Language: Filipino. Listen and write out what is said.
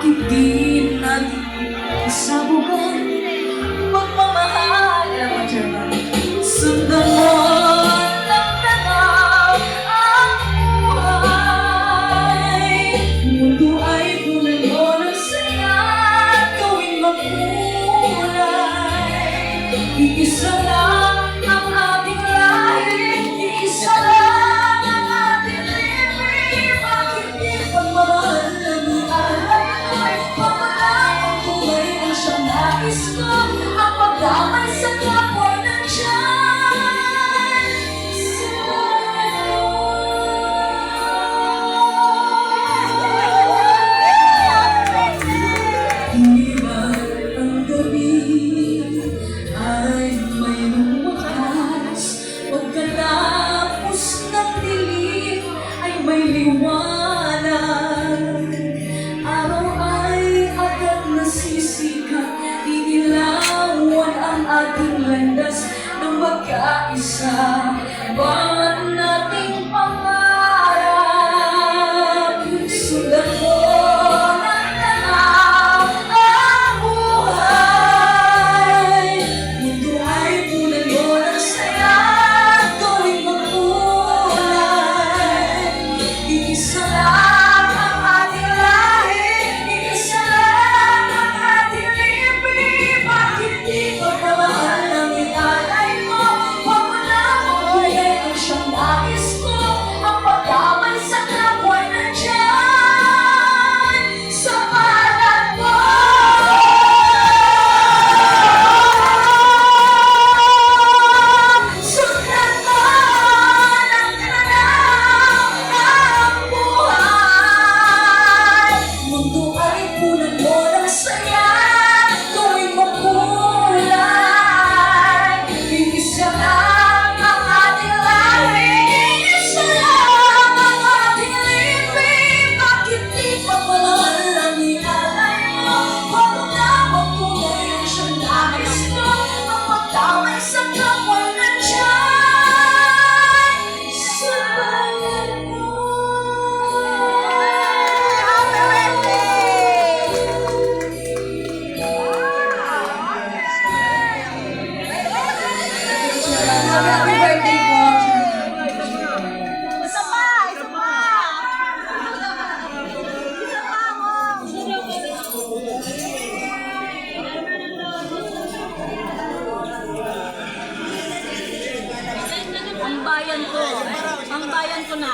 Bakit di natin isabugan magmamahal na matyagan? Sundan mo ng tanaw ang buhay. Mundo ay punan mo ng saya, gawing magkulay. Iisa lang ang ating lahi, iisa lang ang ating libre. Bakit di pagmamahal ng alay mo'y pamalang ang kulay ang siyang nais ko? Ang pagdamay sa kapwa'y nandyan sa Iwan ang gabi ay mayroong wakas, pagkatapos ng dilim ay may liwanag. Araw ay agad nasisikat, inilawan ang ating landas ng magkaisa. Bawat nating pangarap, sundan mo ng tanaw ang buhay. Mundo ay punan mo ng saya, gawing magkulay. Iisa lang ang ating lahi, iisa lang ang ating libre. Bakit di pagmamahal ang ialay mo? Huwag mo na magbigay ang siyang nais ko. Ang pagdamay sa kapwa'y nandyan sa palad mo. Sundan mo ng tanaw ang buhay. Mundo ay punan mo ng saya, gawing magkulay. Iisa lang ang ating lahi, iisa lang ang ating libre. Bakit di pagmamahal ang ialay mo? Huwag mo na magkulay ang siyang nais ko. Ang pagdamay sa kapwa'y nandyan sa palad mo. Happy birthday po. Isa pa! Isa pa! Isa pa mo! Ang bayan ko na.